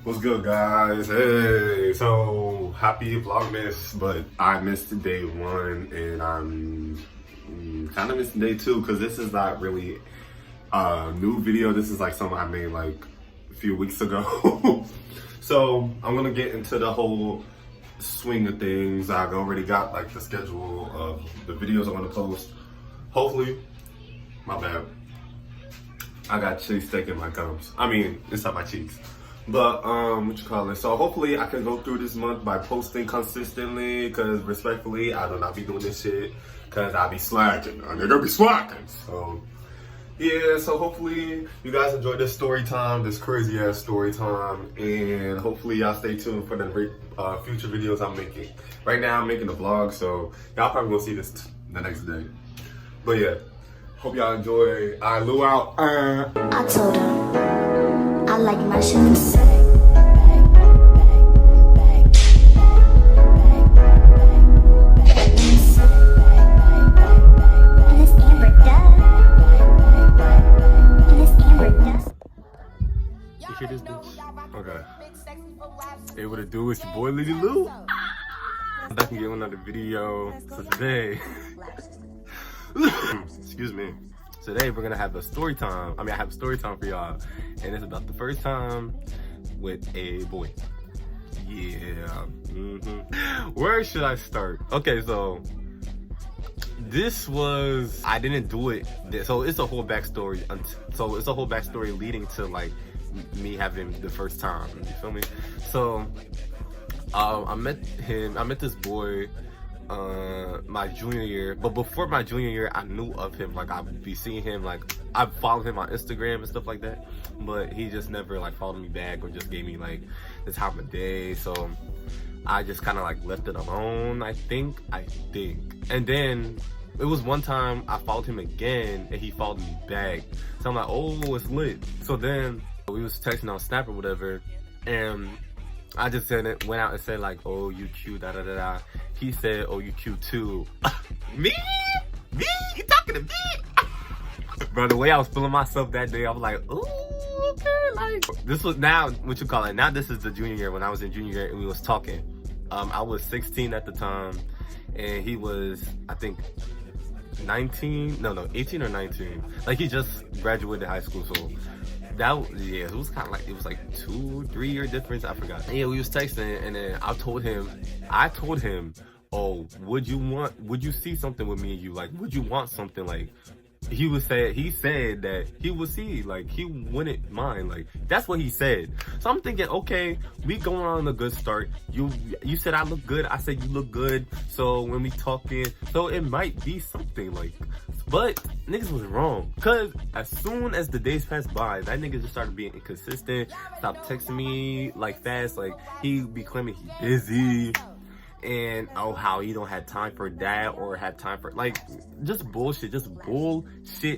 What's good, guys? Hey, so happy Vlogmas, but I missed day one and I'm kind of missing day two because this is not really a new video. This is like something I made like a few weeks ago. So I'm gonna get into the whole swing of things. I've already got like the schedule of the videos I'm gonna post. Hopefully, my bad. I got cheese steak in my gums. I mean, inside my cheeks. But what you call it? So hopefully I can go through this month by posting consistently. Cause respectfully, I do not be doing this shit. Cause I be slacking. A nigga be slacking. So yeah. So hopefully you guys enjoy this story time, this crazy ass story time, and hopefully y'all stay tuned for the future videos I'm making. Right now I'm making a vlog, so y'all probably gonna see this the next day. But yeah. Hope y'all enjoy. I Lmao out. I told him I like mushrooms. You hear this bitch? Okay. Hey, what it do? It's your boy Lily Lou. I'm back and get another video. So today, excuse me. Today we're gonna have a story time. I have a story time for y'all, and it's about the first time with a boy. Yeah. Where should I start? Okay, so this was, I didn't do it. So it's a whole backstory. So it's a whole backstory leading to like me having the first time. You feel me? So I met this boy my junior year, but before my junior year I knew of him. Like I'd be seeing him, like I followed him on Instagram and stuff like that, but he just never like followed me back or just gave me like the time of day. So I just kind of like left it alone, I think. And then it was one time I followed him again and he followed me back, so I'm like, oh, it's lit. So then we was texting on Snap or whatever, and I just said it, went out and said like, oh, you cute, da da da da. He said, oh, you cute too. Me? You talking to me? Bro, the way I was feeling myself that day, I was like, ooh, okay, like. This was now, what you call it? Now this is the junior year, when I was in junior year and we was talking. I was 16 at the time, and he was, I think, 18 or 19. Like he just graduated high school, so it was kind of like, it was like 2-3 year difference, I forgot. And yeah, we was texting, and then I told him, oh, would you see something with me and you? Like, would you want something? Like, he said that he would see, like, he wouldn't mind. Like, that's what he said. So I'm thinking, okay, we going on a good start. You said I look good, I said you look good. So when we talking, so it might be something, like. But niggas was wrong, cause as soon as the days passed by, that nigga just started being inconsistent, stopped texting me like fast, like he be claiming he busy, and oh, how he don't have time for that or have time for, like, just bullshit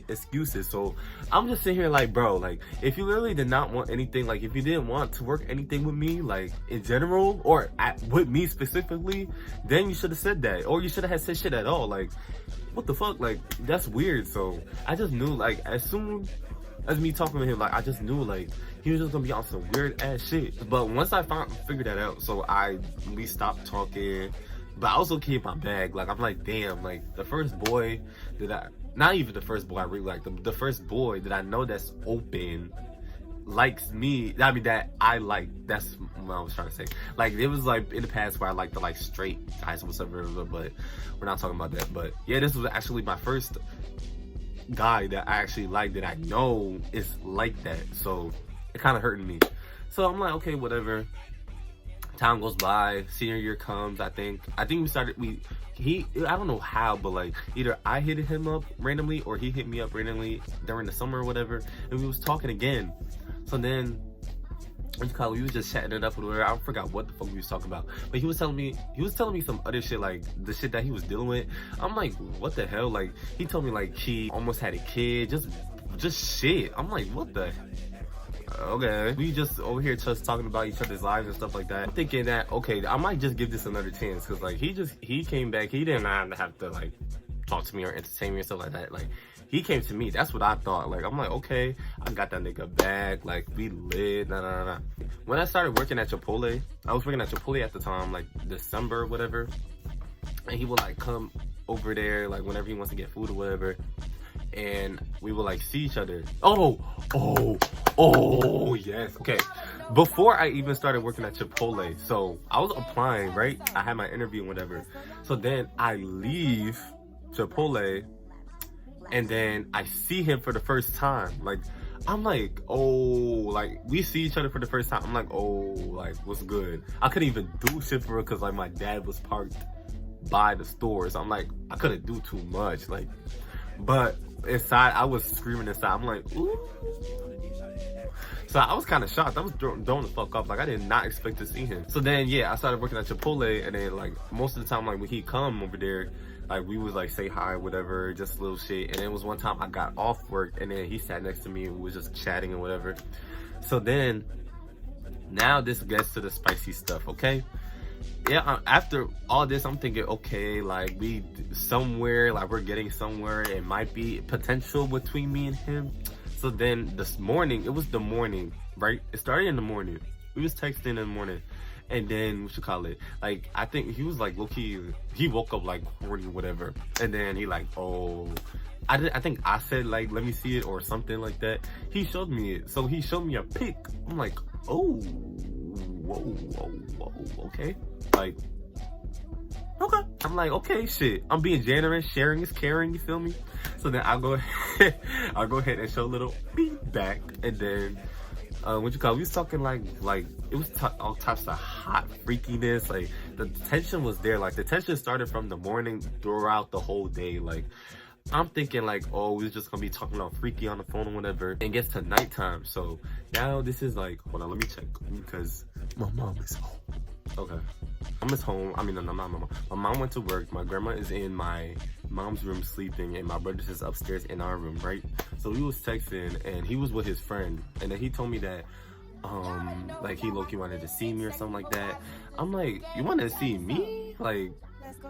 excuses. So I'm just sitting here like, bro, like, if you literally did not want anything, like if you didn't want to work anything with me, like in general, or with me specifically, then you should have said that, or you should have said shit at all. Like, what the fuck? Like, that's weird. So I just knew, like, as soon as me talking to him, like, I just knew, like, he was just gonna be on some weird ass shit. But once I figured that out, so we stopped talking. But I also keep my bag. Like, I'm like, damn, like, the first boy not even the first boy I really like, the first boy that I know that's open likes me. I mean, that I like. That's what I was trying to say. Like, it was like in the past where I liked the like straight guys, whatever, but we're not talking about that. But yeah, this was actually my first guy that I actually like, that I know is like that. So it kind of hurting me. So I'm like, okay, whatever. Time goes by, senior year comes. I think I don't know how, but like either I hit him up randomly or he hit me up randomly during the summer or whatever, and we was talking again. So then we was just chatting it up or whatever. I forgot what the fuck we was talking about, but he was telling me some other shit, like the shit that he was dealing with. I'm like, what the hell? Like, he told me like he almost had a kid, just shit. I'm like, what the okay, we just over here just talking about each other's lives and stuff like that. I'm thinking that, okay, I might just give this another chance, because like he came back, he didn't have to like talk to me or entertain me or stuff like that. Like, he came to me. That's what I thought. Like, I'm like, okay, I got that nigga back. Like, we lit. Nah. When I started working at Chipotle, I was working at Chipotle at the time, like December or whatever. And he would like come over there, like whenever he wants to get food or whatever. And we would like see each other. Oh, yes. Okay. Before I even started working at Chipotle, so I was applying, right? I had my interview and whatever. So then I leave Chipotle and then I see him for the first time. Like, I'm like, oh, like we see each other for the first time. I'm like, oh, like what's good? I couldn't even do shit for it because like my dad was parked by the store. So I'm like, I couldn't do too much. Like, but inside, I was screaming inside. I'm like, ooh. So I was kind of shocked. I was thrown the fuck up. Like, I did not expect to see him. So then, yeah, I started working at Chipotle, and then, like, most of the time, like, when he come over there, like, we was, like, say hi, whatever, just little shit. And then it was one time I got off work, and then he sat next to me, and we was just chatting and whatever. So then, now this gets to the spicy stuff, okay? Yeah, after all this, I'm thinking, okay, like, we somewhere, like, we're getting somewhere. It might be potential between me and him. So then this morning, it was the morning, right? It started in the morning. We was texting in the morning. And then, what you call it? Like, I think he was like, low-key, he woke up like horny or whatever. And then he like, oh, I think I said like, let me see it or something like that. He showed me it. So he showed me a pic. I'm like, oh, whoa, okay. Like, okay. I'm like, okay, shit. I'm being generous. Sharing is caring, you feel me? So then I'll go ahead and show a little beat back. And then, what you call it? We was talking like it was all types of hot freakiness. Like, the tension was there. Like, the tension started from the morning throughout the whole day. Like, I'm thinking like, oh, we was just gonna be talking about freaky on the phone or whatever. And it gets to nighttime. So now this is like, hold on, let me check. Because my mom is home. Okay. Mom is home. I mean, no, not my mom. My mom went to work. My grandma is in my mom's room sleeping, and my brother's just upstairs in our room, right? So we was texting, and he was with his friend, and then he told me that, like, he low-key wanted to see me or something like that. I'm like, you wanted to see me? Like,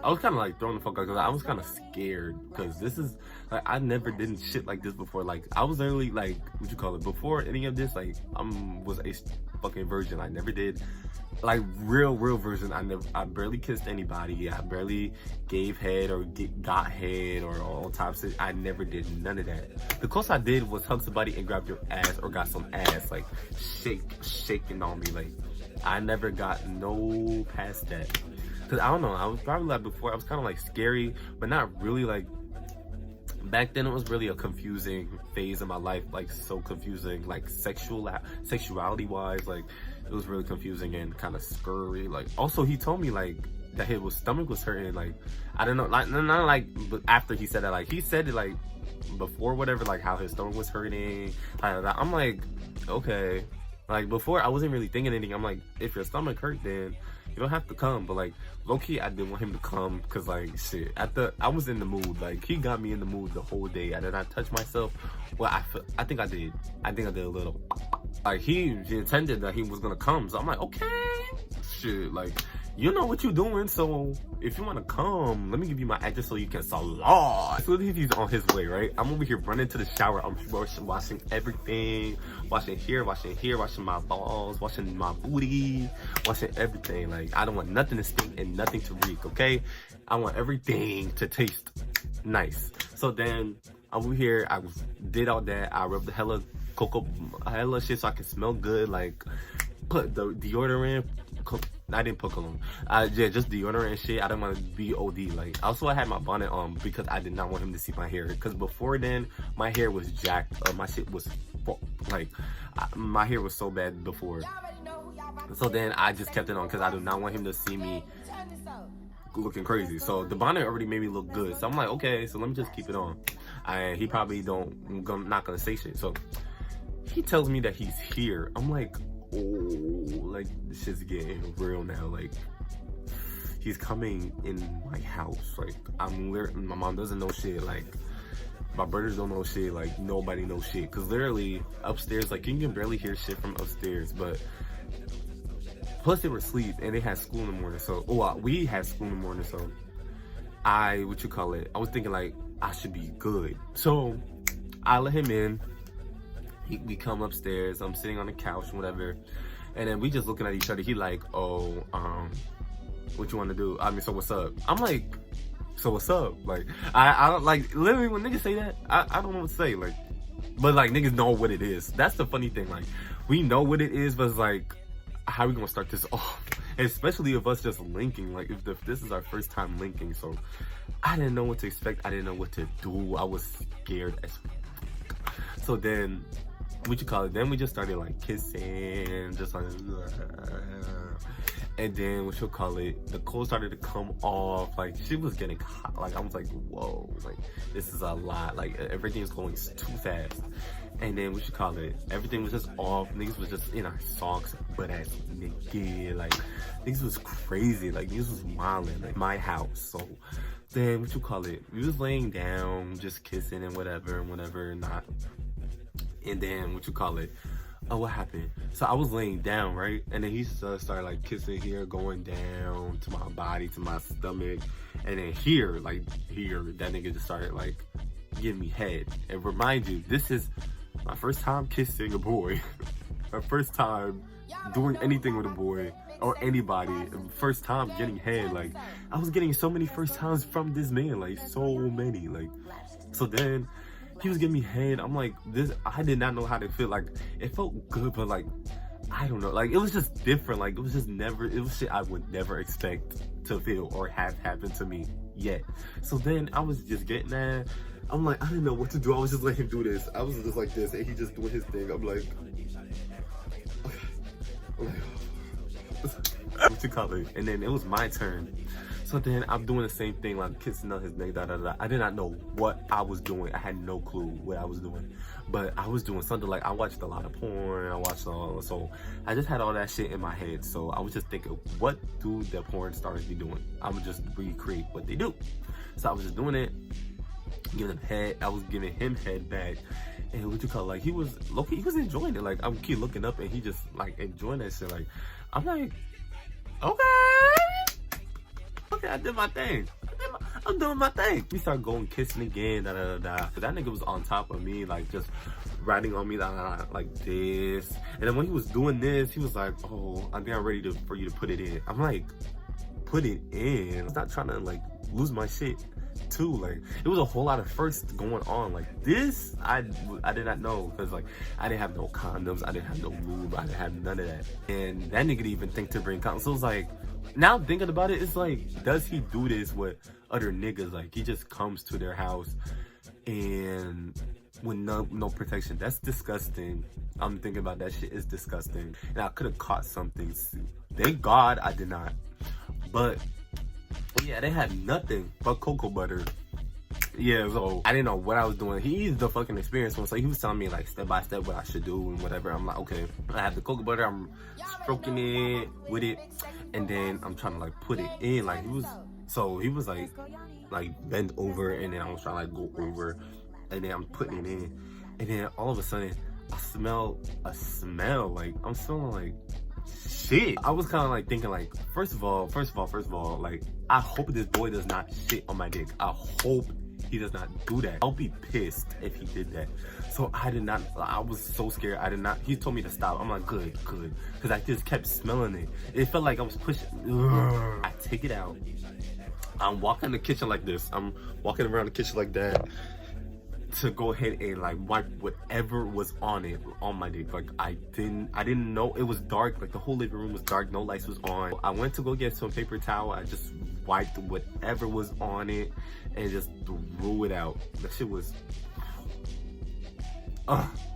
I was kind of like throwing the fuck out because I was kind of scared because this is like, I never did shit like this before. Like, I was early, like, what you call it, before any of this, like, was a fucking virgin. I never did, like, real virgin. I barely kissed anybody. I barely gave head or got head or all types of, I never did none of that. The closest I did was hug somebody and grab your ass or got some ass, like, shaking on me. Like, I never got no past that. Cause I don't know, I was probably like before, I was kind of like scary, but not really. Like, back then it was really a confusing phase in my life, like so confusing, like sexuality wise, like it was really confusing and kind of scary. Like, also he told me like that his stomach was hurting. Like, I don't know, like not like, but after he said that, like he said it like before, whatever, like how his stomach was hurting. I'm like, okay. Like, before I wasn't really thinking anything. I'm like, if your stomach hurt, then you don't have to come. But like, low-key, I didn't want him to come because like, shit, I was in the mood. Like, he got me in the mood the whole day. I did not touch myself. Well, I think I did a little. Like, he intended that he was gonna come, so I'm like, okay, shit, like, you know what you're doing, so if you want to come, let me give you my address so you can salon. So he's on his way, right? I'm over here running to the shower. I'm washing everything, washing here, washing my balls, washing my booty, washing everything. Like, I don't want nothing to stink and nothing to reek, okay? I want everything to taste nice. So then I'm over here, I did all that. I rubbed the hella shit so I can smell good. Like, put the deodorant. I didn't put cologne. Yeah, just deodorant and shit. I didn't want to be OD. Like, also I had my bonnet on because I did not want him to see my hair. Because before then, my hair was jacked. My shit was like, my hair was so bad before. So then I just kept it on because I do not want him to see me looking crazy. So the bonnet already made me look good. So I'm like, okay, so let me just keep it on. He probably not gonna say shit. So he tells me that he's here. I'm like, oh, like, this shit's getting real now. Like, he's coming in my house. Like, my mom doesn't know shit. Like, my brothers don't know shit. Like, nobody knows shit. Cause literally upstairs, like, you can barely hear shit from upstairs. But plus they were asleep and they had school in the morning. So, we had school in the morning. So I was thinking like, I should be good. So I let him in. We come upstairs. I'm sitting on the couch and whatever. And then we just looking at each other. He like, oh, what you want to do? I mean, so what's up? I'm like, so what's up? Like, I don't like, literally when niggas say that, I don't know what to say. Like, but like niggas know what it is. That's the funny thing. Like, we know what it is, but it's like, how we gonna start this off? And especially if us just linking. Like, if this is our first time linking, so I didn't know what to expect. I didn't know what to do. I was scared as fuck. So then, what you call it? Then we just started like kissing, just like, and then what you call it? The clothes started to come off. Like, she was getting hot. Like, I was like, whoa, like this is a lot. Like, everything's going too fast. And then what you call it? Everything was just off. Niggas was just in our socks, but as nigga, like niggas was crazy. Like, niggas was wilding. Like, my house. So then what you call it? We was laying down, just kissing and whatever and not. And then what you call it? Oh, what happened? So I was laying down, right? And then he started like kissing here, going down to my body, to my stomach. And then here, that nigga just started like giving me head. And remind you, this is my first time kissing a boy. My first time doing anything with a boy or anybody. First time getting head. Like, I was getting so many first times from this man. Like, so many. Like, so then he was giving me head. I'm like, I did not know how to feel. Like, it felt good, but like, I don't know. Like, it was just different. Like, it was shit I would never expect to feel or have happened to me yet. So then I was just getting that. I'm like, I didn't know what to do. I was just letting him do this. I was just like this, and he just doing his thing. I'm like, what you call it? And then it was my turn. So then I'm doing the same thing, like kissing on his neck, I did not know what I was doing. I had no clue what I was doing. But I was doing something like, I watched a lot of porn, so I just had all that shit in my head. So I was just thinking, what do the porn stars be doing? I would just recreate what they do. So I was just doing it, giving him head. I was giving him head back. And what you call it? Like, he was enjoying it. Like, I would keep looking up and he just like enjoying that shit. Like, I'm like, okay, I did my thing. I'm doing my thing. We started going kissing again, That nigga was on top of me, like just riding on me, like this. And then when he was doing this, he was like, oh, I think I'm ready for you to put it in. I'm like, put it in? I was not trying to like lose my shit too. Like, it was a whole lot of firsts going on. Like, this, I did not know, because like, I didn't have no condoms, I didn't have no lube, I didn't have none of that. And that nigga didn't even think to bring condoms. So it was like, now thinking about it, it's like, does he do this with other niggas? Like, he just comes to their house and with no protection. That's disgusting. I'm thinking about that shit is disgusting. And I could have caught something. Thank God I did not. But yeah, they had nothing but cocoa butter. Yeah, so I didn't know what I was doing. He's the fucking experienced one, so he was telling me like step by step what I should do and whatever. I'm like, okay, I have the cocoa butter, I'm stroking it with it, and then I'm trying to like put it in. Like, he was like bent over, and then I was trying to like go over, and then I'm putting it in, and then all of a sudden I smell a smell. Like, I'm smelling like shit. I was kind of like thinking like, first of all, like, I hope this boy does not shit on my dick. I hope he does not do that. I'll be pissed if he did that. So I was so scared. He told me to stop. I'm like, good. Because I just kept smelling it. It felt like I was pushing. I take it out. I'm walking the kitchen like this. I'm walking around the kitchen like that to go ahead and like wipe whatever was on it, on my dick. Like, I didn't know. It was dark. Like, the whole living room was dark. No lights was on. I went to go get some paper towel. I just wiped whatever was on it and just threw it out. That shit was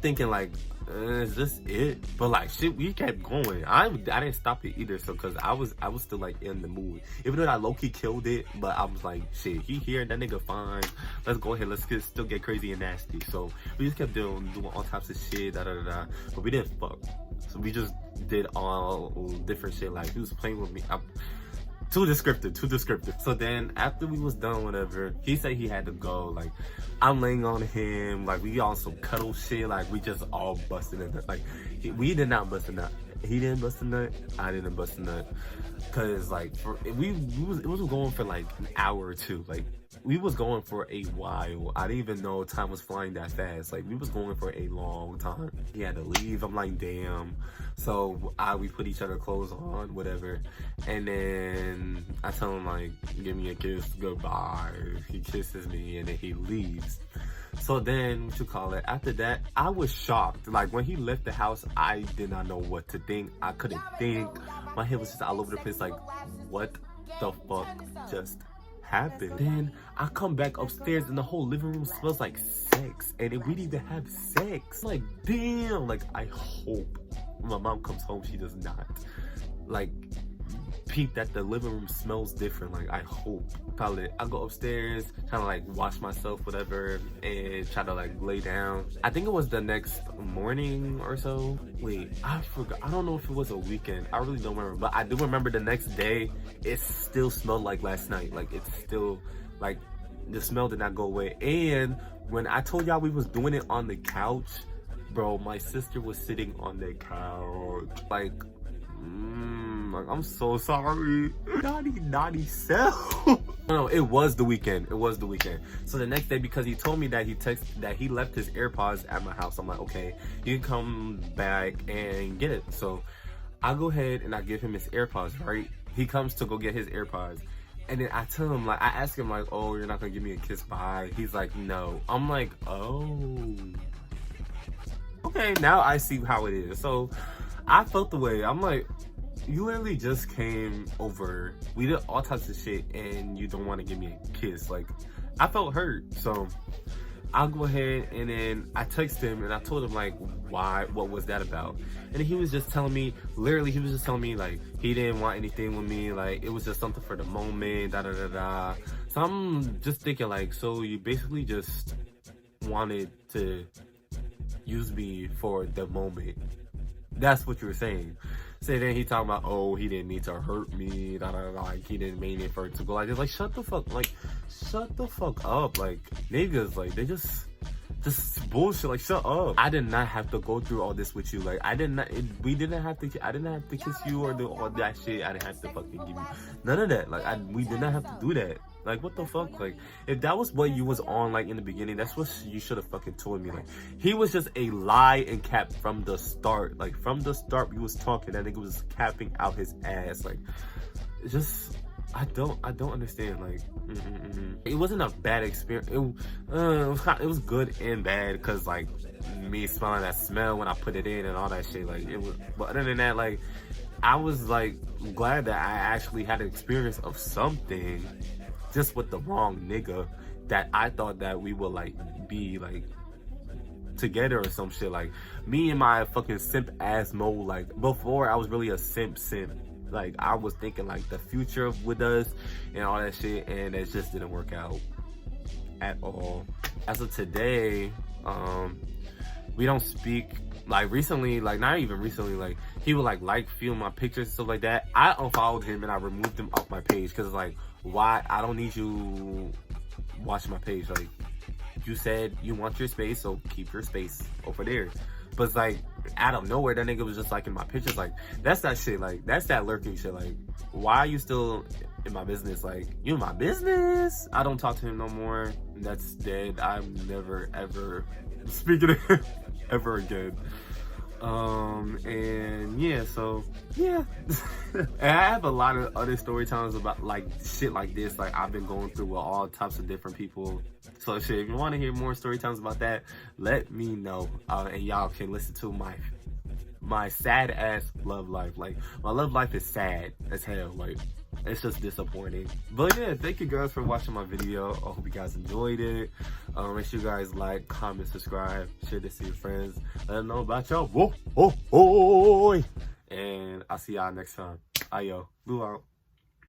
thinking like, is this it? But like, shit, we kept going. I didn't stop it either. So, cause I was still like in the mood, even though I low-key killed it. But I was like, shit, he here, that nigga fine. Let's go ahead. Let's still get crazy and nasty. So we just kept doing all types of shit, but we didn't fuck. So we just did all different shit. Like, he was playing with me. Too descriptive. So then after we was done, whatever, he said he had to go. Like, I'm laying on him. Like, we on some cuddle shit. Like, we just all busted in. Like, we did not bust a nut. He didn't bust a nut. I didn't bust a nut. Cause like it was going for like an hour or two. Like we was going for a while. I didn't even know time was flying that fast. Like we was going for a long time. He had to leave. I'm like, damn. So we put each other clothes on, whatever. And then I tell him like, give me a kiss, goodbye. He kisses me and then he leaves. So then, what you call it, after that, I was shocked. Like, when he left the house, I did not know what to think. I couldn't think. My head was just all over the place, like, what the fuck just happened? Then, I come back upstairs, and the whole living room smells like sex. And we didn't even have sex. Like, damn. Like, I hope my mom comes home, she does not. Like, peep that the living room smells different. Like, I hope. Probably I go upstairs, kind of like wash myself, whatever, and try to like lay down. I think it was the next morning or so. Wait, I forgot. I don't know if it was a weekend. I really don't remember, but I do remember the next day it still smelled like last night. Like, it's still like the smell did not go away. And when I told y'all we was doing it on the couch, bro, my sister was sitting on the couch. Like, I'm so sorry. Naughty self. No, it was the weekend. It was the weekend. So the next day, because he told me that he left his AirPods at my house, I'm like, okay, you can come back and get it. So I go ahead and I give him his AirPods, right? He comes to go get his AirPods. And then I tell him, like, I ask him, like, oh, you're not gonna give me a kiss, bye. He's like, no. I'm like, oh. Okay, now I see how it is. So I felt the way. I'm like, you literally just came over. We did all types of shit and you don't want to give me a kiss. Like, I felt hurt. So I'll go ahead and then I text him and I told him like, why, what was that about? And he was just telling me, literally he was just telling me like, he didn't want anything with me. Like, it was just something for the moment, da da da da. So I'm just thinking like, so you basically just wanted to use me for the moment. That's what you were saying. So then he talking about, oh, he didn't need to hurt me, da, da, da, like, he didn't mean it for it to go like this. Like, shut the fuck up. Like, niggas, like, they just bullshit. Like, shut up. I did not have to go through all this with you. Like, I didn't have to kiss you or do all that shit. I didn't have to fucking give you none of that. Like, we did not have to do that. Like, what the fuck? Like, if that was what you was on, like, in the beginning, that's what you should have fucking told me. Like, he was just a lie and cap from the start. Like, from the start, we was talking, that nigga was capping out his ass. Like, it's just, I don't understand. Like, it wasn't a bad experience. It was good and bad, because, like, me smelling that smell when I put it in and all that shit. Like, it was, but other than that, like, I was, like, glad that I actually had an experience of something. Just with the wrong nigga, that I thought that we would like be like together or some shit. Like, me and my fucking simp ass mode, like, before I was really a simp. Like, I was thinking like the future with us and all that shit, and it just didn't work out at all. As of today, we don't speak. Like, recently, like, not even recently, like, he would like feel my pictures and stuff like that. I unfollowed him and I removed him off my page, because it's like, why? I don't need you watching my page. Like, you said you want your space, so keep your space over there. But it's like, out of nowhere, that nigga was just like in my pictures. Like, that's that shit. Like, that's that lurking shit. Like, why are you still in my business? Like, you in my business? I don't talk to him no more. That's dead. I'm never ever speaking to him ever again. And yeah, so yeah. And I have a lot of other story times about like shit like this, like I've been going through with all types of different people. So shit, if you want to hear more story times about that, let me know, and y'all can listen to my sad ass love life. Like, my love life is sad as hell. Like, it's just disappointing. But yeah, thank you guys for watching my video. I hope you guys enjoyed it. Make sure you guys like, comment, subscribe, share this to your friends, let them know about y'all. And I'll see y'all next time. Ayo, Blue out.